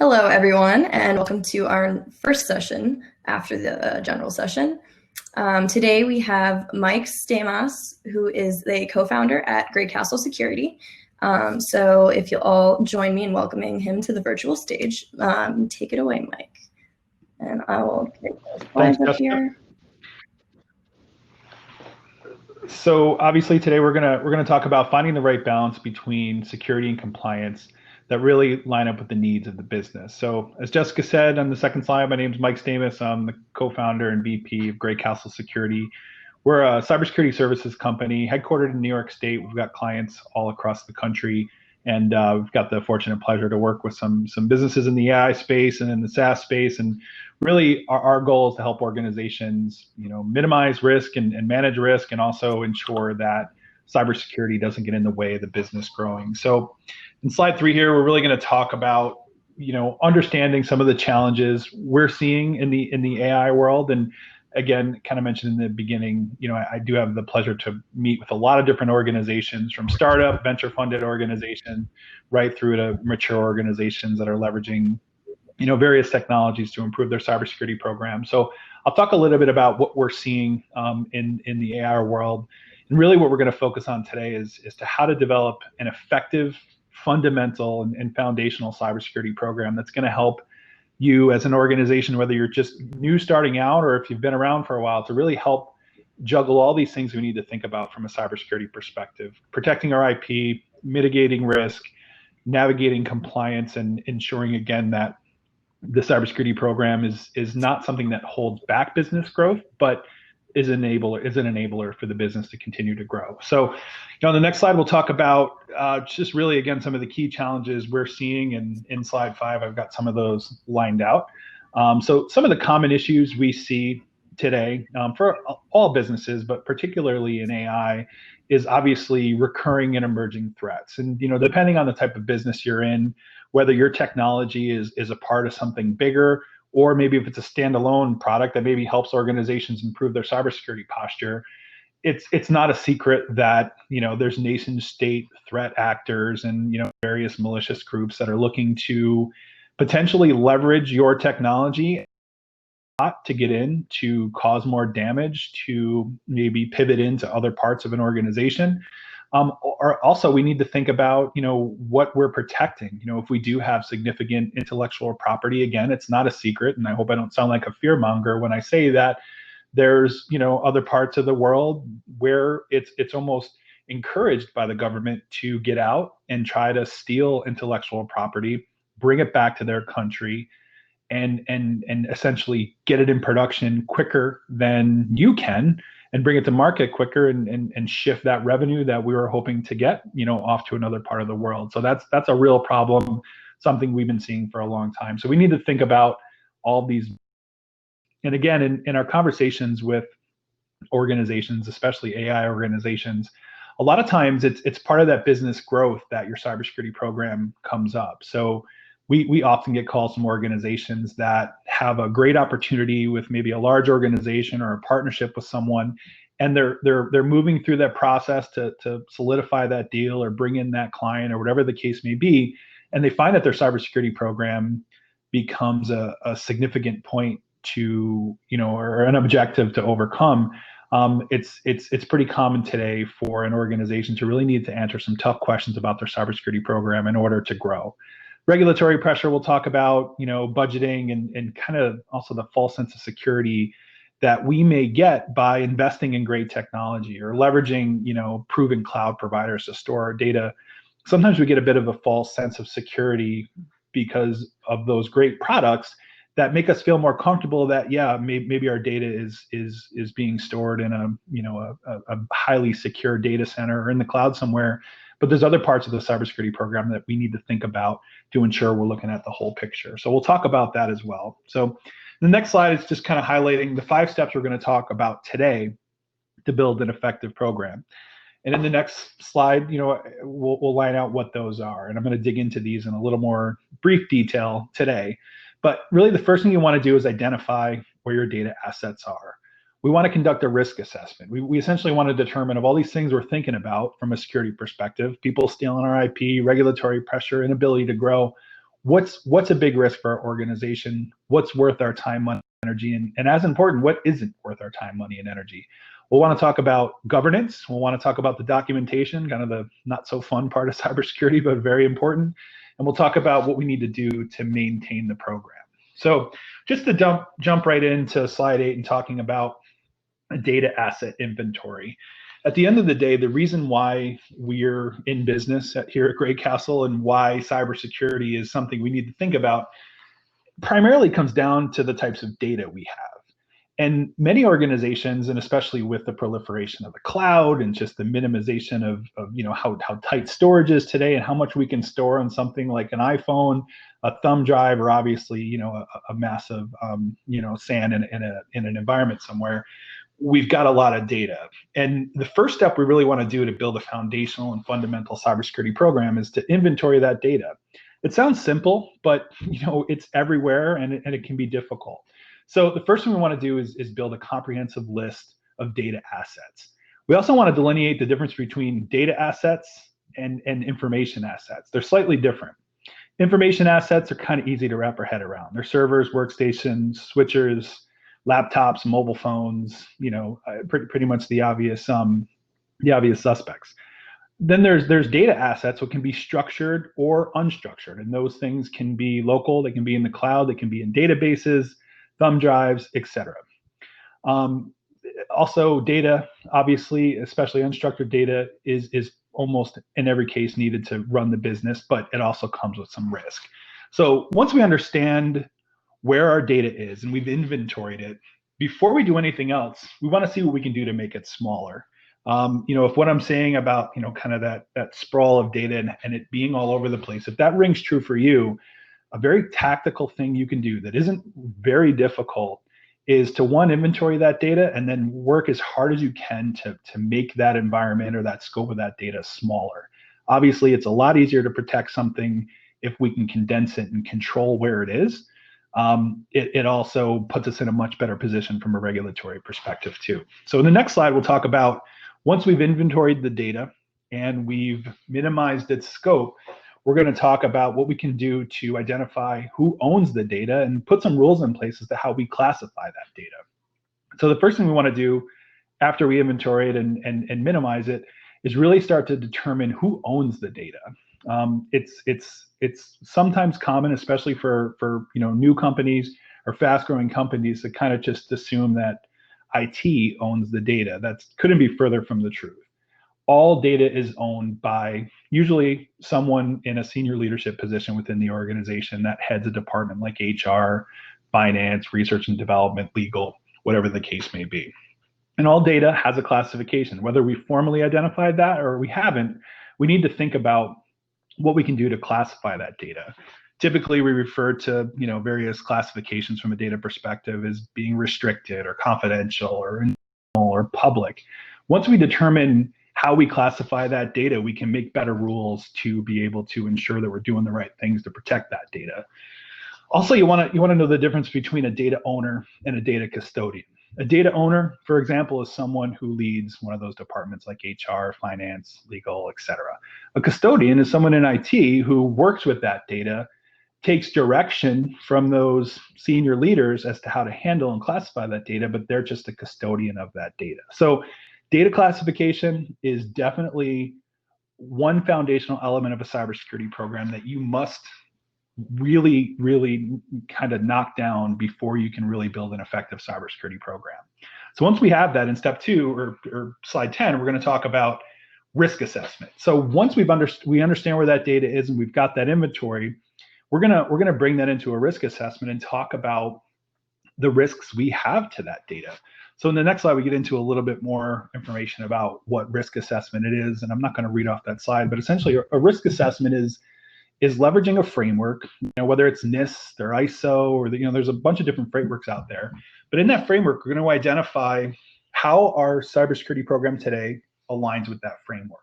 Hello, everyone, and welcome to our first session after the general session. Today we have Mike Stamas, who is the co-founder at GreyCastle Security. So if you'll all join me in welcoming him to the virtual stage, take it away, Mike. And I will get those slides up here. So obviously today we're gonna talk about finding the right balance between security and compliance that really line up with the needs of the business. So as Jessica said on the second slide, my name is Mike Stamas. I'm the co-founder and VP of GreyCastle Security. We're a cybersecurity services company headquartered in New York State. We've got clients all across the country, and we've got the fortunate pleasure to work with some businesses in the AI space and in the SaaS space. And really, our goal is to help organizations, minimize risk and manage risk, and also ensure that cybersecurity doesn't get in the way of the business growing. So in slide 3 here, we're really going to talk about, understanding some of the challenges we're seeing in the AI world. And again, kind of mentioned in the beginning, I do have the pleasure to meet with a lot of different organizations, from startup, venture-funded organizations, right through to mature organizations that are leveraging, various technologies to improve their cybersecurity program. So I'll talk a little bit about what we're seeing in the AI world. And really what we're going to focus on today is to how to develop an effective, fundamental, and foundational cybersecurity program that's going to help you as an organization, whether you're just new starting out or if you've been around for a while, to really help juggle all these things we need to think about from a cybersecurity perspective: protecting our IP, mitigating risk, navigating compliance, and ensuring, again, that the cybersecurity program is not something that holds back business growth, but is an enabler for the business to continue to grow. So, on the next slide, we'll talk about just really, again, some of the key challenges we're seeing. And in slide 5, I've got some of those lined out. So some of the common issues we see today for all businesses, but particularly in AI, is obviously recurring and emerging threats. And, depending on the type of business you're in, whether your technology is a part of something bigger, or maybe if it's a standalone product that maybe helps organizations improve their cybersecurity posture, it's not a secret that there's nation state threat actors and various malicious groups that are looking to potentially leverage your technology to get in, to cause more damage, to maybe pivot into other parts of an organization. Or also, we need to think about, what we're protecting. If we do have significant intellectual property, again, it's not a secret, and I hope I don't sound like a fearmonger when I say that there's, other parts of the world where it's almost encouraged by the government to get out and try to steal intellectual property, bring it back to their country, and essentially get it in production quicker than you can, and bring it to market quicker, and shift that revenue that we were hoping to get, off to another part of the world. So that's a real problem, something we've been seeing for a long time. So we need to think about all these. And again, in our conversations with organizations, especially AI organizations, a lot of times it's part of that business growth that your cybersecurity program comes up. So we often get calls from organizations that have a great opportunity with maybe a large organization or a partnership with someone, and they're moving through that process to solidify that deal or bring in that client or whatever the case may be, and they find that their cybersecurity program becomes a significant point to, or an objective to overcome. It's pretty common today for an organization to really need to answer some tough questions about their cybersecurity program in order to grow. Regulatory pressure, we'll talk about, budgeting, and kind of also the false sense of security that we may get by investing in great technology or leveraging, proven cloud providers to store our data. Sometimes we get a bit of a false sense of security because of those great products that make us feel more comfortable that, yeah, maybe our data is being stored in a highly secure data center or in the cloud somewhere. But there's other parts of the cybersecurity program that we need to think about to ensure we're looking at the whole picture. So we'll talk about that as well. So the next slide is just kind of highlighting the 5 steps we're going to talk about today to build an effective program. And in the next slide, we'll line out what those are. And I'm going to dig into these in a little more brief detail today. But really, the first thing you want to do is identify where your data assets are. We want to conduct a risk assessment. We essentially want to determine, of all these things we're thinking about from a security perspective, people stealing our IP, regulatory pressure, inability to grow, what's a big risk for our organization, what's worth our time, money, energy, and as important, what isn't worth our time, money, and energy. We'll want to talk about governance. We'll want to talk about the documentation, kind of the not so fun part of cybersecurity, but very important. And we'll talk about what we need to do to maintain the program. So just to jump right into slide 8 and talking about a data asset inventory. At the end of the day, the reason why we're in business here at GreyCastle and why cybersecurity is something we need to think about primarily comes down to the types of data we have. And many organizations, and especially with the proliferation of the cloud and just the minimization of how tight storage is today and how much we can store on something like an iPhone, a thumb drive, or obviously a massive SAN in an environment somewhere, we've got a lot of data. And the first step we really want to do to build a foundational and fundamental cybersecurity program is to inventory that data. It sounds simple, but it's everywhere and it can be difficult. So the first thing we want to do is build a comprehensive list of data assets. We also want to delineate the difference between data assets and information assets. They're slightly different. Information assets are kind of easy to wrap our head around. They're servers, workstations, switchers, laptops, mobile phones, pretty much the obvious suspects. Then there's data assets, which can be structured or unstructured, and those things can be local, they can be in the cloud, they can be in databases, thumb drives, etc. Also, data, obviously, especially unstructured data, is almost in every case needed to run the business, but it also comes with some risk. So once we understand where our data is and we've inventoried it, before we do anything else, we want to see what we can do to make it smaller. If what I'm saying about kind of that sprawl of data and it being all over the place, if that rings true for you, a very tactical thing you can do that isn't very difficult is to inventory that data and then work as hard as you can to make that environment or that scope of that data smaller. Obviously, it's a lot easier to protect something if we can condense it and control where it is. It also puts us in a much better position from a regulatory perspective too. So in the next slide, we'll talk about once we've inventoried the data and we've minimized its scope, we're going to talk about what we can do to identify who owns the data and put some rules in place as to how we classify that data. So the first thing we want to do after we inventory it and minimize it is really start to determine who owns the data. It's sometimes common, especially for new companies or fast-growing companies, to kind of just assume that IT owns the data. That couldn't be further from the truth. All data is owned by usually someone in a senior leadership position within the organization that heads a department like HR, finance, research and development, legal, whatever the case may be. And all data has a classification. Whether we formally identified that or we haven't, we need to think about what we can do to classify that data. Typically, we refer to various classifications from a data perspective as being restricted or confidential or internal or public. Once we determine how we classify that data, we can make better rules to be able to ensure that we're doing the right things to protect that data. Also, you want to know the difference between a data owner and a data custodian. A data owner, for example, is someone who leads one of those departments like HR, finance, legal, etc. A custodian is someone in IT who works with that data, takes direction from those senior leaders as to how to handle and classify that data, but they're just a custodian of that data. So data classification is definitely one foundational element of a cybersecurity program that you must really kind of knock down before you can really build an effective cybersecurity program. So once we have that, in step 2 or slide 10, we're going to talk about risk assessment. So once we understand where that data is and we've got that inventory, we're going to bring that into a risk assessment and talk about the risks we have to that data. So in the next slide, we get into a little bit more information about what risk assessment it is, and I'm not going to read off that slide, but essentially a risk assessment is leveraging a framework, whether it's NIST or ISO or there's a bunch of different frameworks out there. But in that framework, we're going to identify how our cybersecurity program today aligns with that framework.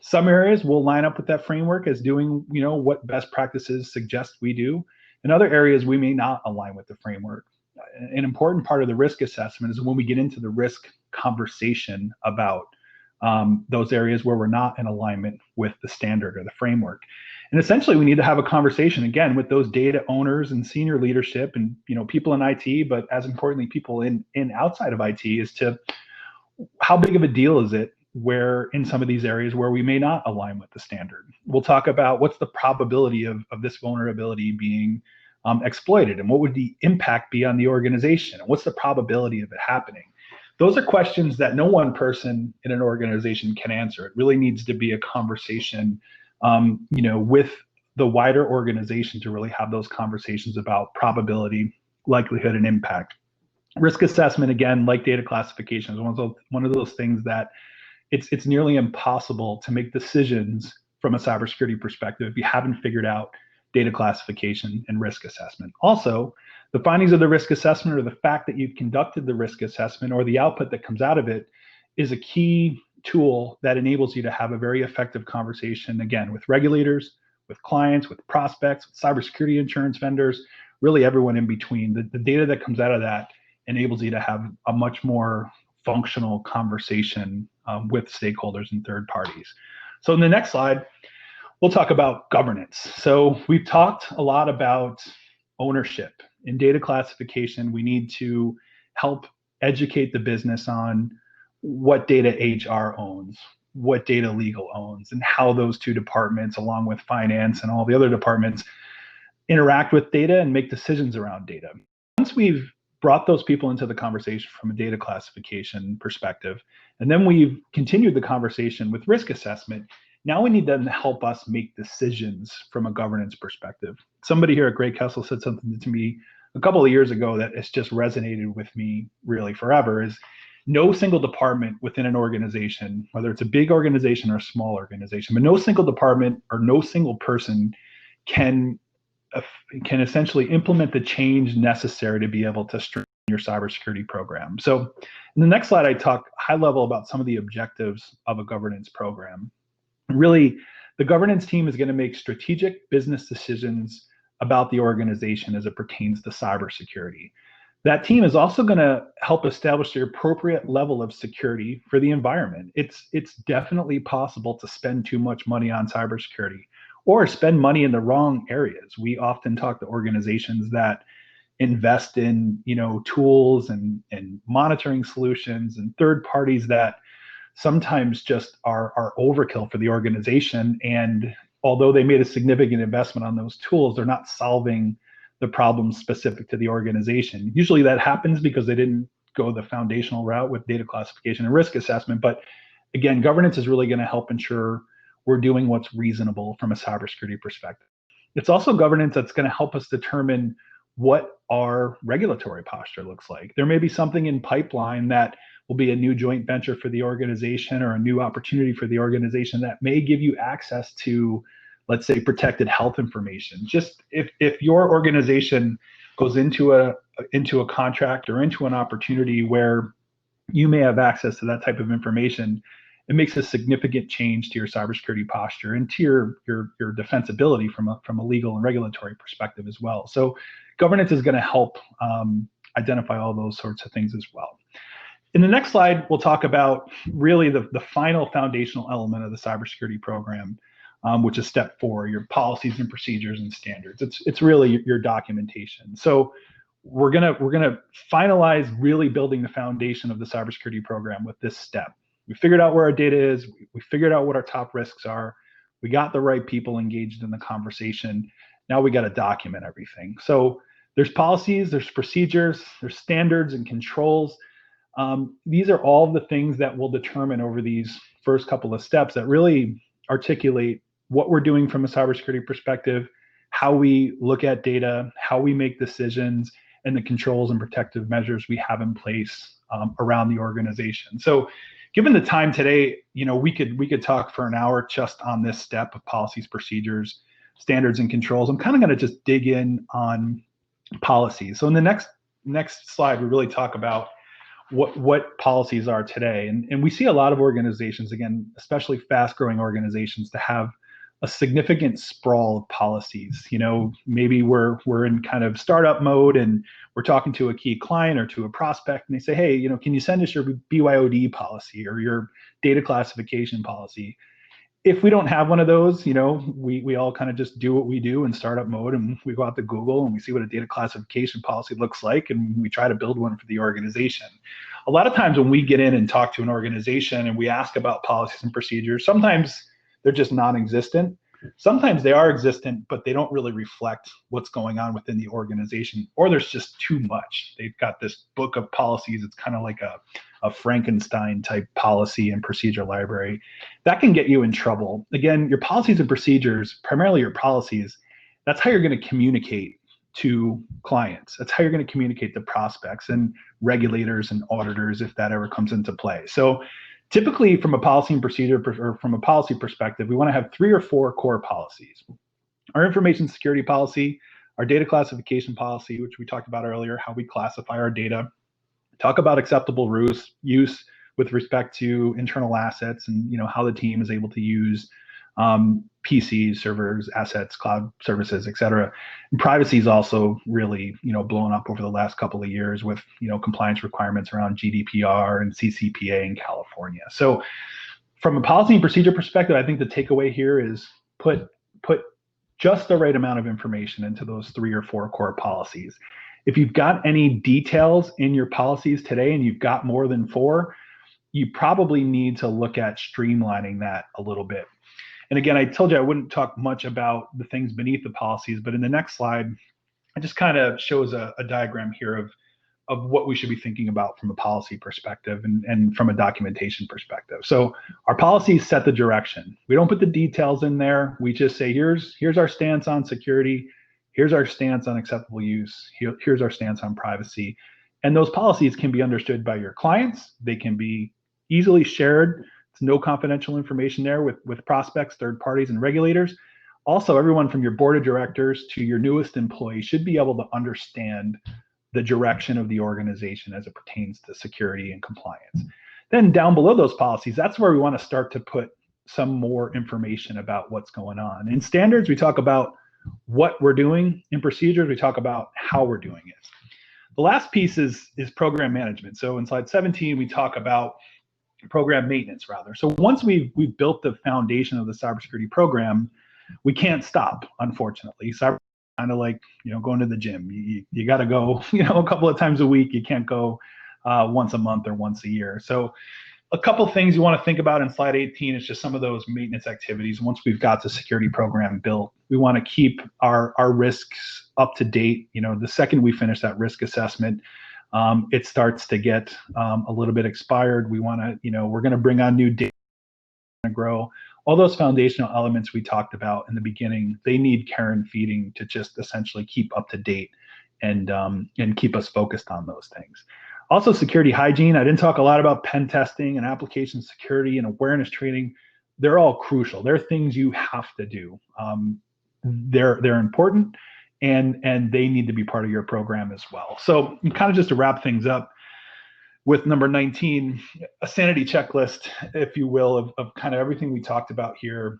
Some areas will line up with that framework as doing what best practices suggest we do. In other areas, we may not align with the framework. An important part of the risk assessment is when we get into the risk conversation about those areas where we're not in alignment with the standard or the framework. And essentially, we need to have a conversation again with those data owners and senior leadership and people in IT, but as importantly, people in outside of IT, as to how big of a deal is it where in some of these areas where we may not align with the standard. We'll talk about what's the probability of this vulnerability being exploited, and what would the impact be on the organization, and what's the probability of it happening. Those are questions that no one person in an organization can answer. It really needs to be a conversation with the wider organization to really have those conversations about probability, likelihood, and impact. Risk assessment, again, like data classification, is one of those things that it's nearly impossible to make decisions from a cybersecurity perspective if you haven't figured out data classification and risk assessment. Also, the findings of the risk assessment, or the fact that you've conducted the risk assessment, or the output that comes out of it, is a key tool that enables you to have a very effective conversation, again, with regulators, with clients, with prospects, with cybersecurity insurance vendors, really everyone in between. The data that comes out of that enables you to have a much more functional conversation with stakeholders and third parties. So in the next slide, we'll talk about governance. So we've talked a lot about ownership. In data classification, we need to help educate the business on what data HR owns, what data legal owns, and how those two departments, along with finance and all the other departments, interact with data and make decisions around data. Once we've brought those people into the conversation from a data classification perspective, and then we've continued the conversation with risk assessment, now we need them to help us make decisions from a governance perspective. Somebody here at GreyCastle said something to me a couple of years ago that has just resonated with me really forever, is no single department within an organization, whether it's a big organization or a small organization, but no single department or no single person can essentially implement the change necessary to be able to strengthen your cybersecurity program. So in the next slide, I talk high level about some of the objectives of a governance program. Really, the governance team is going to make strategic business decisions about the organization as it pertains to cybersecurity. That team is also going to help establish the appropriate level of security for the environment. It's definitely possible to spend too much money on cybersecurity, or spend money in the wrong areas. We often talk to organizations that invest in tools and monitoring solutions and third parties that sometimes just are overkill for the organization. And although they made a significant investment on those tools, they're not solving the problems specific to the organization. Usually that happens because they didn't go the foundational route with data classification and risk assessment. But again, governance is really going to help ensure we're doing what's reasonable from a cybersecurity perspective. It's also governance that's going to help us determine what our regulatory posture looks like. There may be something in pipeline that will be a new joint venture for the organization, or a new opportunity for the organization that may give you access to, let's say, protected health information. Just if your organization goes into a contract or into an opportunity where you may have access to that type of information, it makes a significant change to your cybersecurity posture and to your defensibility from a legal and regulatory perspective as well. So governance is going to help identify all those sorts of things as well. In the next slide, we'll talk about really the final foundational element of the cybersecurity program, which is step 4, your policies and procedures and standards. It's really your documentation. So we're gonna finalize really building the foundation of the cybersecurity program with this step. We figured out where our data is. We figured out what our top risks are. We got the right people engaged in the conversation. Now we got to document everything. So there's policies, there's procedures, there's standards and controls. These are all the things that we'll determine over these first couple of steps that really articulate what we're doing from a cybersecurity perspective, how we look at data, how we make decisions, and the controls and protective measures we have in place around the organization. So given the time today, we could talk for an hour just on this step of policies, procedures, standards, and controls. I'm kind of going to just dig in on policies. So in the next slide, we really talk about what policies are today. And we see a lot of organizations, again, especially fast-growing organizations, to have a significant sprawl of policies. Maybe we're in kind of startup mode and we're talking to a key client or to a prospect, and they say, hey, can you send us your BYOD policy or your data classification policy? If we don't have one of those, we all kind of just do what we do in startup mode, and we go out to Google and we see what a data classification policy looks like, and we try to build one for the organization. A lot of times when we get in and talk to an organization and we ask about policies and procedures, sometimes they're just non-existent. Sometimes they are existent, but they don't really reflect what's going on within the organization, or there's just too much. They've got this book of policies. It's kind of like a Frankenstein type policy and procedure library. That can get you in trouble. Again, your policies and procedures, primarily your policies, that's how you're going to communicate to clients. That's how you're going to communicate to prospects and regulators and auditors if that ever comes into play. So typically from a policy and procedure or from a policy perspective, we want to have 3 or 4 core policies. Our information security policy, our data classification policy, which we talked about earlier, how we classify our data, talk about acceptable use with respect to internal assets and how the team is able to use PCs, servers, assets, cloud services, et cetera. And privacy is also really blown up over the last couple of years with compliance requirements around GDPR and CCPA in California. So from a policy and procedure perspective, I think the takeaway here is put just the right amount of information into those 3 or 4 core policies. If you've got any details in your policies today and you've got more than 4, you probably need to look at streamlining that a little bit. And again, I told you I wouldn't talk much about the things beneath the policies, but in the next slide, it just kind of shows a diagram here of what we should be thinking about from a policy perspective and from a documentation perspective. So our policies set the direction. We don't put the details in there. We just say, here's our stance on security. Here's our stance on acceptable use. Here's our stance on privacy. And those policies can be understood by your clients. They can be easily shared. It's no confidential information there with prospects, third parties, and regulators. Also, everyone from your board of directors to your newest employee should be able to understand the direction of the organization as it pertains to security and compliance. Then down below those policies, that's where we want to start to put some more information about what's going on. In standards, we talk about what we're doing. In procedures, we talk about how we're doing it. The last piece is program management. So in slide 17, we talk about program maintenance, rather. So once we've built the foundation of the cybersecurity program, we can't stop, unfortunately. Cyber kind of like going to the gym. You got to go a couple of times a week. You can't go once a month or once a year. So a couple things you want to think about in slide 18 is just some of those maintenance activities. Once we've got the security program built, we want to keep our risks up to date. The second we finish that risk assessment, it starts to get a little bit expired. We want to, we're going to bring on new data to grow. All those foundational elements we talked about in the beginning, they need care and feeding to just essentially keep up to date and keep us focused on those things. Also, security hygiene. I didn't talk a lot about pen testing and application security and awareness training. They're all crucial. They're things you have to do. They're important, and they need to be part of your program as well. So kind of just to wrap things up with number 19, a sanity checklist, if you will, of kind of everything we talked about here.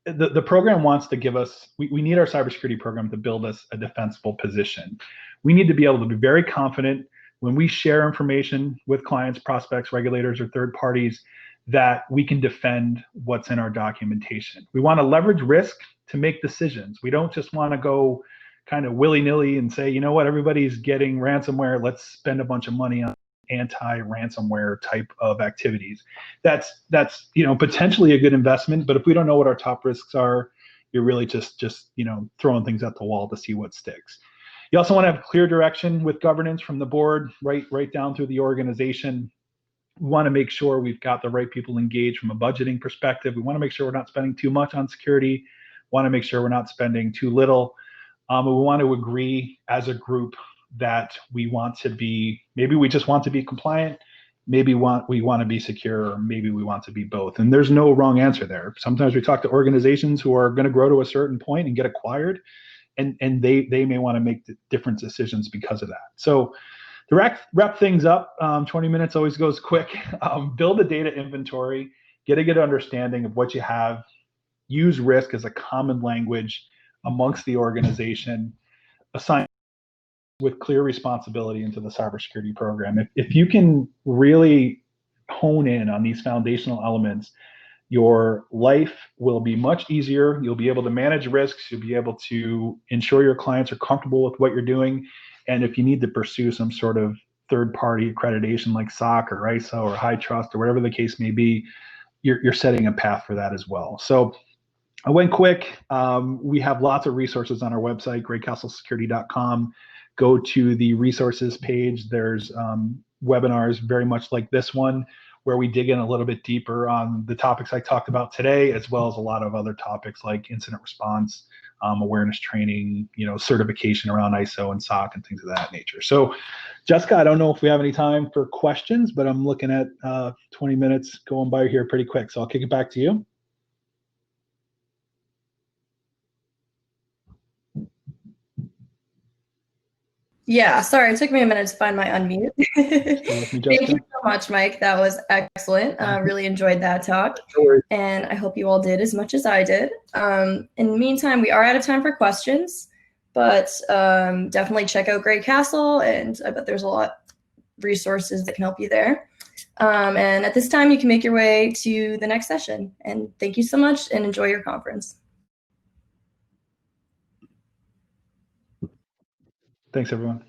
The program wants to give us, we need our cybersecurity program to build us a defensible position. We need to be able to be very confident when we share information with clients, prospects, regulators, or third parties that we can defend what's in our documentation. We want to leverage risk to make decisions. We don't just want to go kind of willy-nilly and say, everybody's getting ransomware, let's spend a bunch of money on anti-ransomware type of activities. That's potentially a good investment, but if we don't know what our top risks are, you're really just throwing things at the wall to see what sticks. You also want to have clear direction with governance from the board, right down through the organization. We want to make sure we've got the right people engaged from a budgeting perspective. We want to make sure we're not spending too much on security. We want to make sure we're not spending too little. We want to agree as a group that we want to be, maybe we just want to be compliant, maybe we want to be secure, or maybe we want to be both. And there's no wrong answer there. Sometimes we talk to organizations who are going to grow to a certain point and get acquired, and they may want to make different decisions because of that. So to wrap things up, 20 minutes always goes quick. Build a data inventory, get a good understanding of what you have. use risk as a common language amongst the organization, assign with clear responsibility into the cybersecurity program. If you can really hone in on these foundational elements, your life will be much easier. You'll be able to manage risks. You'll be able to ensure your clients are comfortable with what you're doing. And if you need to pursue some sort of third-party accreditation like SOC or ISO or High Trust or whatever the case may be, you're setting a path for that as well. So I went quick. We have lots of resources on our website, GreyCastleSecurity.com. Go to the resources page. There's webinars very much like this one, where we dig in a little bit deeper on the topics I talked about today, as well as a lot of other topics like incident response, awareness training, certification around ISO and SOC and things of that nature. So, Jessica, I don't know if we have any time for questions, but I'm looking at 20 minutes going by here pretty quick. So I'll kick it back to you. Yeah, sorry, it took me a minute to find my unmute. Thank you so much, Mike. That was excellent. Really enjoyed that talk. And I hope you all did as much as I did. In the meantime, we are out of time for questions, but definitely check out GreyCastle, and I bet there's a lot of resources that can help you there. And at this time, you can make your way to the next session. And thank you so much, and enjoy your conference. Thanks, everyone.